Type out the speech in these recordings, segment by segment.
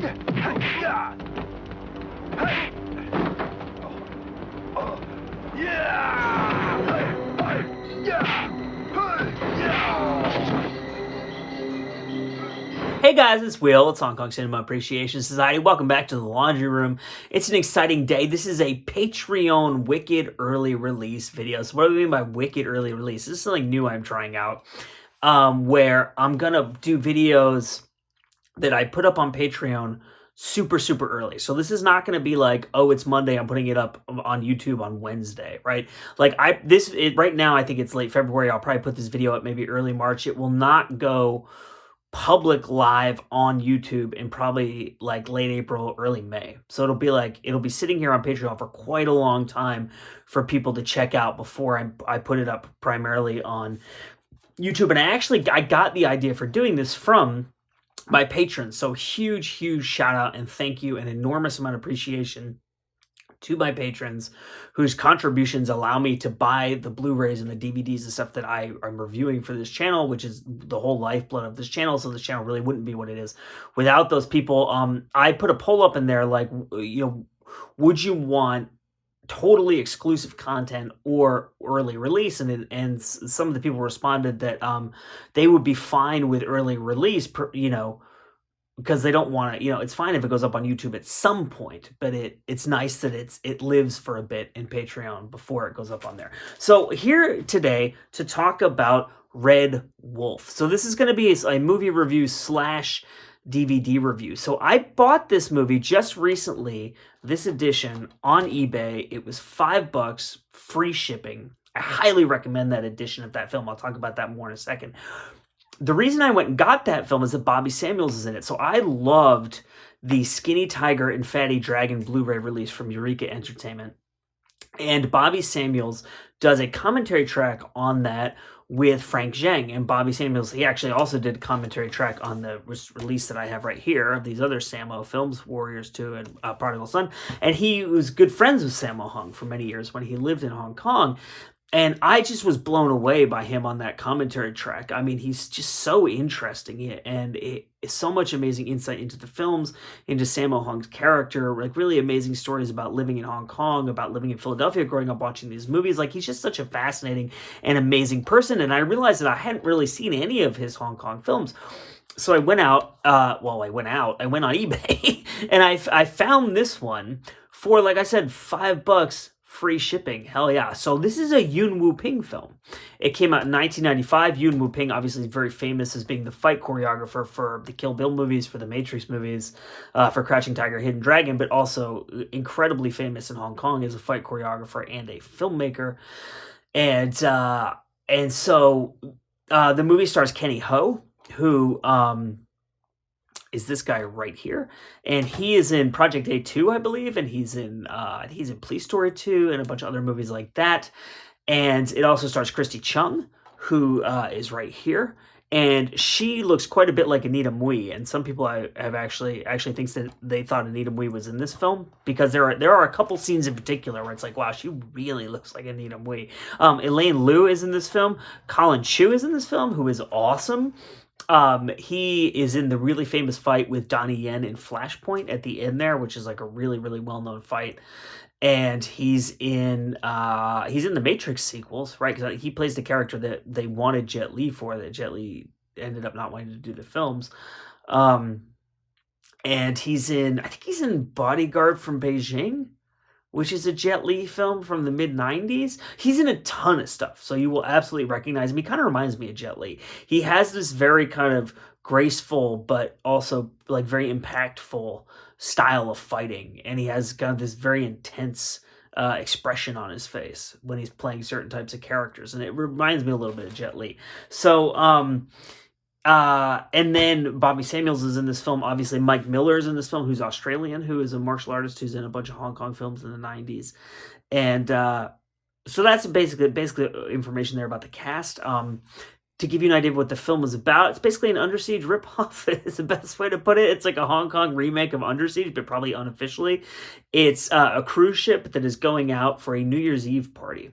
Hey guys, it's Will. It's Hong Kong Cinema Appreciation Society. Welcome back to the Laundry Room. It's an exciting day. This is a Patreon Wicked early release video. So what do I mean by Wicked early release? This is something new I'm trying out, where I'm gonna do videos that I put up on Patreon super early. So this is not going to be like, oh, it's Monday, I'm putting it up on YouTube on Wednesday, right? Like right now I think it's late February. I'll probably put this video up maybe early March. It will not go public live on YouTube in probably like late April, early May. So it'll be sitting here on Patreon for quite a long time for people to check out before I put it up primarily on YouTube. And I got the idea for doing this from my patrons. So huge shout out and thank you, an enormous amount of appreciation to my patrons whose contributions allow me to buy the Blu-rays and the DVDs and stuff that I'm reviewing for this channel, which is the whole lifeblood of this channel. So this channel really wouldn't be what it is without those people. I put a poll up in there like, would you want totally exclusive content or early release? And some of the people responded that they would be fine with early release, because they don't want to, it's fine if it goes up on YouTube at some point, but it's nice that it lives for a bit in Patreon before it goes up on there. So here today to talk about Red Wolf. So this is going to be a movie review / DVD review. So I bought this movie just recently, this edition on eBay. It was $5, free shipping. I highly recommend that edition of that film. I'll talk about that more in a second. The reason I went and got that film is that Bobby Samuels is in it. So I loved the Skinny Tiger and Fatty Dragon Blu-ray release from Eureka Entertainment. And Bobby Samuels does a commentary track on that with Frank Zhang. And Bobby Samuels, he actually also did a commentary track on the release that I have right here of these other Sammo films, Warriors 2 and Prodigal Son. And he was good friends with Sammo Hung for many years when he lived in Hong Kong. And I just was blown away by him on that commentary track. I mean, he's just so interesting, and it's so much amazing insight into the films, into Sammo Hung's character, like really amazing stories about living in Hong Kong, about living in Philadelphia, growing up watching these movies. Like, he's just such a fascinating and amazing person. And I realized that I hadn't really seen any of his Hong Kong films. So I went out, I went on eBay, and I found this one for, like I said, $5, free shipping. Hell yeah. So this is a Yuen Woo-ping film. It came out in 1995. Yuen Woo-ping obviously is very famous as being the fight choreographer for the Kill Bill movies, for the Matrix movies, for Crouching Tiger, Hidden Dragon, but also incredibly famous in Hong Kong as a fight choreographer and a filmmaker. And so the movie stars Kenny Ho, who is this guy right here, and he is in Project A2, I believe, and he's in Police Story 2 and a bunch of other movies like that. And it also stars Christy Chung, who is right here, and she looks quite a bit like Anita Mui. And some people I have actually thinks that they thought Anita Mui was in this film, because there are a couple scenes in particular where it's like, wow, she really looks like Anita Mui. Elaine Liu is in this film. Colin Chu is in this film, who is awesome. He is in the really famous fight with Donnie Yen in Flashpoint at the end there, which is like a really well-known fight. And he's in the Matrix sequels, right? Because he plays the character that they wanted Jet Li for, that Jet Li ended up not wanting to do the films. And I think he's in Bodyguard from Beijing, which is a Jet Li film from the mid-90s. He's in a ton of stuff, so you will absolutely recognize him. He kind of reminds me of Jet Li. He has this very kind of graceful, but also like very impactful style of fighting, and he has kind of this very intense expression on his face when he's playing certain types of characters, and it reminds me a little bit of Jet Li. So, and then Bobby Samuels is in this film. Obviously, Mike Miller is in this film, who's Australian, who is a martial artist who's in a bunch of Hong Kong films in the 90s. And so that's basically information there about the cast. To give you an idea of what the film is about, it's basically an Under Siege ripoff. It's the best way to put it. It's like a Hong Kong remake of Under Siege, but probably unofficially. It's a cruise ship that is going out for a New Year's Eve party.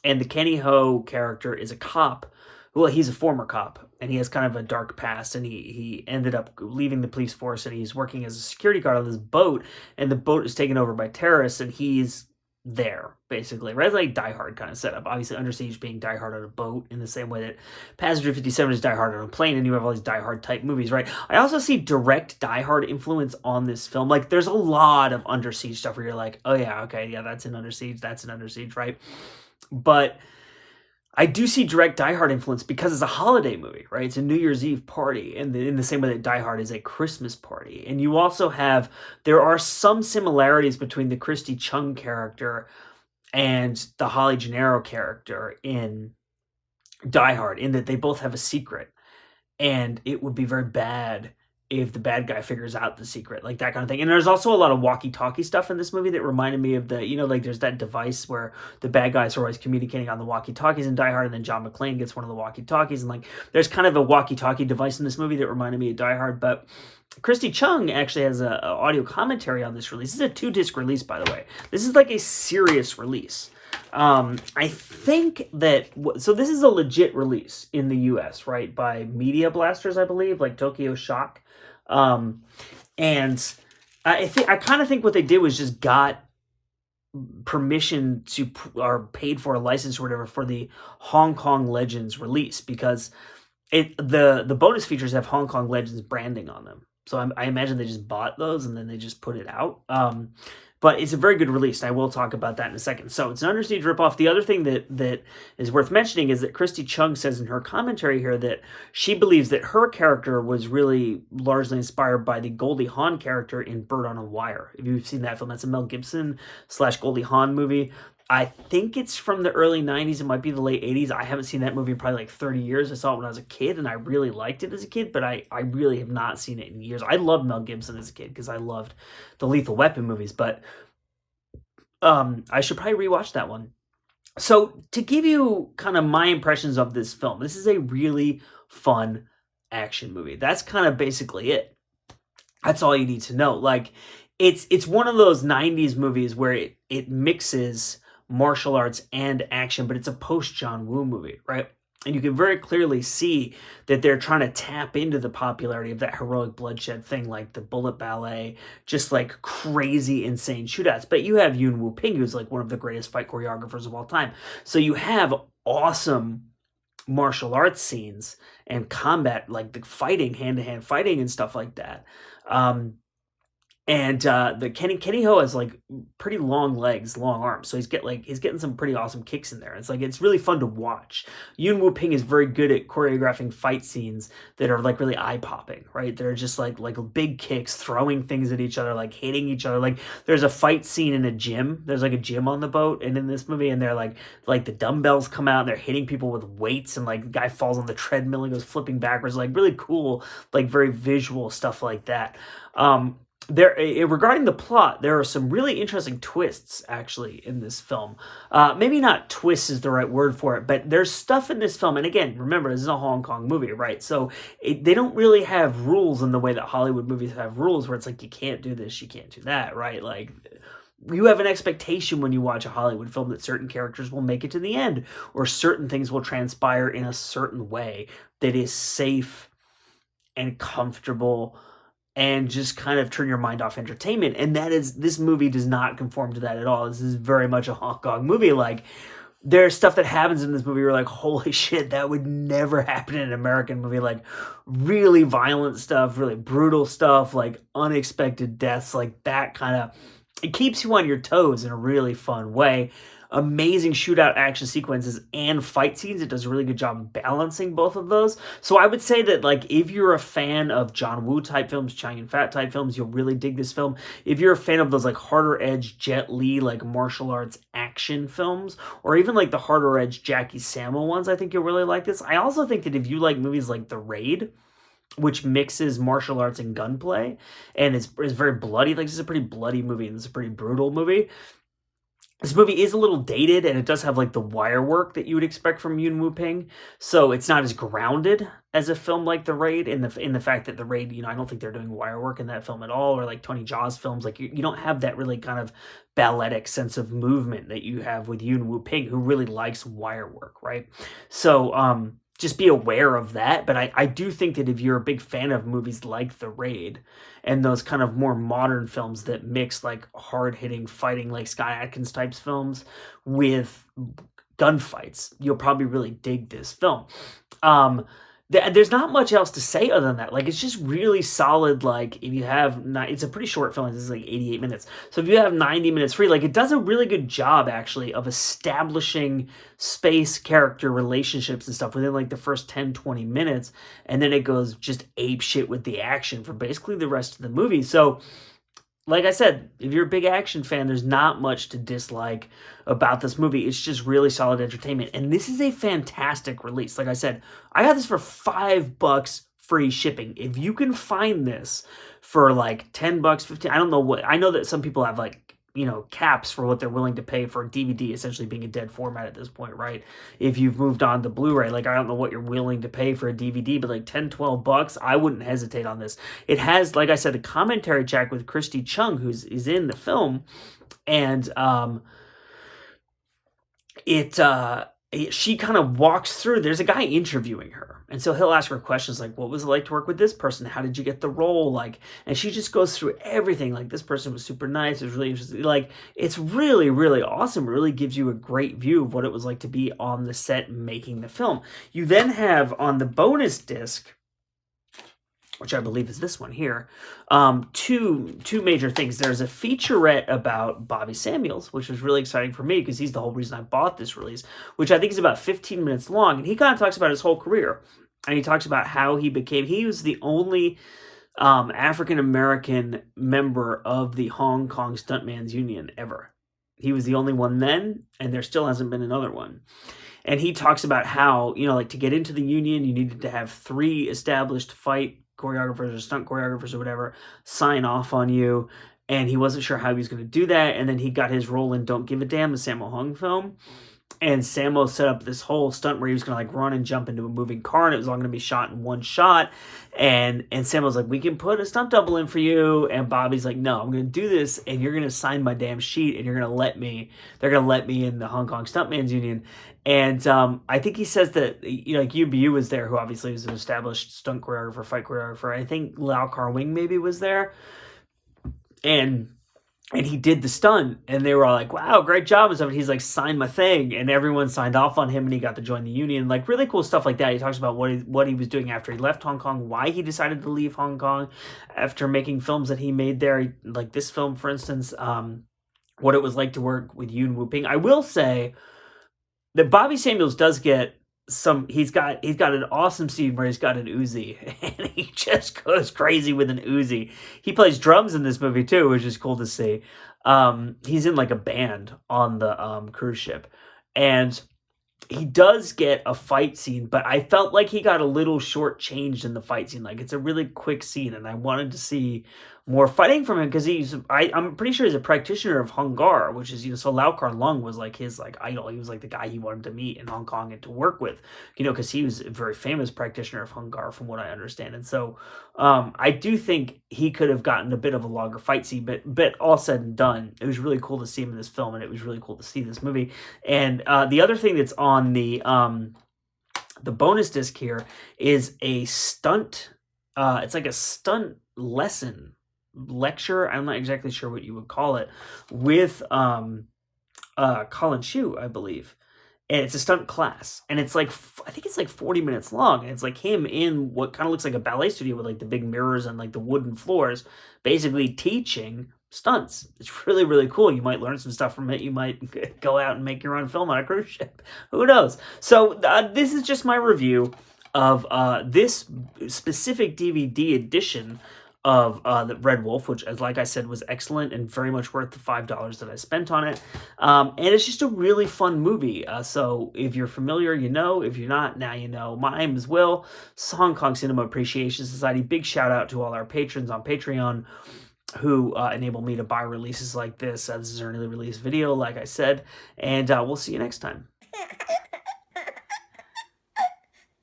And the Kenny Ho character is a cop well, he's a former cop, and he has kind of a dark past, and he ended up leaving the police force, and he's working as a security guard on this boat, and the boat is taken over by terrorists, and he's there basically, right? It's like Die Hard kind of setup. Obviously, Under Siege being Die Hard on a boat in the same way that Passenger 57 is Die Hard on a plane, and you have all these Die Hard type movies, right? I also see direct Die Hard influence on this film. Like, there's a lot of Under Siege stuff where you're like, oh yeah, okay, yeah, that's in Under Siege, that's in Under Siege, right? But I do see direct Die Hard influence because it's a holiday movie, right? It's a New Year's Eve party, and in the same way that Die Hard is a Christmas party. And you also have, there are some similarities between the Christy Chung character and the Holly Gennaro character in Die Hard, in that they both have a secret, and it would be very bad if the bad guy figures out the secret, like that kind of thing. And there's also a lot of walkie-talkie stuff in this movie that reminded me of the, like there's that device where the bad guys are always communicating on the walkie-talkies in Die Hard, and then John McClane gets one of the walkie-talkies, and like there's kind of a walkie-talkie device in this movie that reminded me of Die Hard. But Christy Chung actually has a audio commentary on this release. This is a 2-disc release, by the way. This is like a serious release. I think that, so this is a legit release in the US, right, by Media Blasters, I believe, like Tokyo Shock. And I kind of think what they did was just got permission to, or paid for a license or whatever for the Hong Kong Legends release, because the bonus features have Hong Kong Legends branding on them. So I imagine they just bought those and then they just put it out. But it's a very good release, and I will talk about that in a second. So it's an Under Siege ripoff. The other thing that is worth mentioning is that Christy Chung says in her commentary here that she believes that her character was really largely inspired by the Goldie Hawn character in Bird on a Wire. If you've seen that film, that's a Mel Gibson / Goldie Hawn movie. I think it's from the early 90s. It might be the late 80s. I haven't seen that movie in probably like 30 years. I saw it when I was a kid, and I really liked it as a kid, but I really have not seen it in years. I loved Mel Gibson as a kid because I loved the Lethal Weapon movies, but I should probably rewatch that one. So to give you kind of my impressions of this film, this is a really fun action movie. That's kind of basically it. That's all you need to know. Like, it's one of those 90s movies where it mixes martial arts and action, but it's a post-John Woo movie, right? And you can very clearly see that they're trying to tap into the popularity of that heroic bloodshed thing, like the bullet ballet, just like crazy, insane shootouts. But you have Yuen Woo-ping, who's like one of the greatest fight choreographers of all time. So you have awesome martial arts scenes and combat, like the fighting, hand-to-hand fighting and stuff like that. And the Kenny Ho has like pretty long legs, long arms, so he's getting some pretty awesome kicks in there. It's really fun to watch. Yuen Woo-ping is very good at choreographing fight scenes that are like really eye popping, right? They're just like big kicks, throwing things at each other, like hitting each other. Like there's a fight scene in a gym. There's like a gym on the boat, and in this movie, and they're like the dumbbells come out, and they're hitting people with weights, and like the guy falls on the treadmill and goes flipping backwards. Like really cool, like very visual stuff like that. Regarding the plot, there are some really interesting twists actually in this film. Maybe not twists is the right word for it, but there's stuff in this film. And again, remember, this is a Hong Kong movie, right? So they don't really have rules in the way that Hollywood movies have rules, where it's like, you can't do this, you can't do that, right? Like, you have an expectation when you watch a Hollywood film that certain characters will make it to the end, or certain things will transpire in a certain way that is safe and comfortable and just kind of turn your mind off entertainment. And this movie does not conform to that at all. This is very much a Hong Kong movie. Like, there's stuff that happens in this movie where you're like, holy shit, that would never happen in an American movie. Like, really violent stuff, really brutal stuff, like unexpected deaths, like that kind of, it keeps you on your toes in a really fun way. Amazing shootout action sequences and fight scenes. It does a really good job of balancing both of those. So I would say that, like, if you're a fan of John Woo type films, Chow Yun-fat type films, you'll really dig this film. If you're a fan of those like harder edge Jet Li, like martial arts action films, or even like the harder edge Jackie Sammo ones, I think you'll really like this. I also think that if you like movies like The Raid, which mixes martial arts and gunplay, and is very bloody, like, this is a pretty bloody movie, and it's a pretty brutal movie. This movie is a little dated, and it does have like the wire work that you would expect from Yuen Woo-ping, so it's not as grounded as a film like The Raid, in the fact that The Raid, I don't think they're doing wire work in that film at all, or like Tony Jaa's films. Like, you don't have that really kind of balletic sense of movement that you have with Yuen Woo-ping, who really likes wire work, right? So just be aware of that. But I do think that if you're a big fan of movies like The Raid and those kind of more modern films that mix like hard-hitting fighting, like Scott Adkins types films with gunfights, you'll probably really dig this film. There's not much else to say other than that. Like, it's just really solid. Like, if you have, it's a pretty short film. This is like 88 minutes. So if you have 90 minutes free, like, it does a really good job, actually, of establishing space, character, relationships, and stuff within, like, the first 10, 20 minutes. And then it goes just ape shit with the action for basically the rest of the movie. So, like I said, if you're a big action fan, there's not much to dislike about this movie. It's just really solid entertainment. And this is a fantastic release. Like I said, I got this for $5 free shipping. If you can find this for like $10, 15, I don't know what, I know that some people have like, you know, caps for what they're willing to pay for a DVD, essentially being a dead format at this point, right? If you've moved on to Blu-ray, like, I don't know what you're willing to pay for a DVD, but like 10, 12 bucks, I wouldn't hesitate on this. It has, like I said, a commentary track with Christy Chung, who's in the film, and she kind of walks through, there's a guy interviewing her, and so he'll ask her questions like, what was it like to work with this person? How did you get the role? Like, and she just goes through everything. Like, this person was super nice. It was really interesting. Like, it's really, really awesome. It really gives you a great view of what it was like to be on the set making the film. You then have on the bonus disc, which I believe is this one here, two major things. There's a featurette about Bobby Samuels, which was really exciting for me because he's the whole reason I bought this release, which I think is about 15 minutes long. And he kind of talks about his whole career. And he talks about how he was the only African-American member of the Hong Kong Stuntman's Union ever. He was the only one then, and there still hasn't been another one. And he talks about how, you know, like, to get into the union, you needed to have 3 established fight choreographers or stunt choreographers or whatever sign off on you, and he wasn't sure how he was going to do that. And then he got his role in Don't Give a Damn, the Sammo Hung film, and Sammo set up this whole stunt where he was going to like run and jump into a moving car, and it was all going to be shot in one shot. And Sammo's like, we can put a stunt double in for you, and Bobby's like, no, I'm going to do this, and you're going to sign my damn sheet, and they're going to let me in the Hong Kong Stuntman's Union. And I think he says that, you know, like, UBU was there, who obviously was an established stunt choreographer, fight choreographer. I think Lau Kar-wing maybe was there. And he did the stunt, and they were all like, wow, great job. And stuff. And he's like, sign my thing. And everyone signed off on him, and he got to join the union. Like, really cool stuff like that. He talks about what he was doing after he left Hong Kong, why he decided to leave Hong Kong after making films that he made there. Like this film, for instance, what it was like to work with Yuen Woo-ping. I will say that Bobby Samuels does get he's got an awesome scene where he's got an Uzi, and he just goes crazy with an Uzi. He plays drums in this movie too, which is cool to see. He's in like a band on the cruise ship, and he does get a fight scene, but I felt like he got a little shortchanged in the fight scene. Like, it's a really quick scene, and I wanted to see more fighting from him because I'm pretty sure he's a practitioner of Hung Gar, which is, you know, so Lau Kar-leung was like his like idol. He was like the guy he wanted to meet in Hong Kong and to work with, you know, because he was a very famous practitioner of Hung Gar from what I understand. And so I do think he could have gotten a bit of a longer fight scene, but all said and done, it was really cool to see him in this film, and it was really cool to see this movie. And the other thing that's on the bonus disc here is a stunt. It's like a stunt lecture. I'm not exactly sure what you would call it, with Colin Chu, I believe. And it's a stunt class, and it's like, I think it's like 40 minutes long, and it's like him in what kind of looks like a ballet studio with like the big mirrors and like the wooden floors, basically teaching stunts. It's really, really cool. You might learn some stuff from it. You might go out and make your own film on a cruise ship. Who knows? So this is just my review of this specific DVD edition of the Red Wolf, which, as like I said, was excellent and very much worth the $5 that I spent on it. And it's just a really fun movie. So if you're familiar, you know. If you're not, now you know. My name is Will, Hong Kong Cinema Appreciation Society. Big shout out to all our patrons on Patreon who enable me to buy releases like this. This is an early release video, like I said. And we'll see you next time.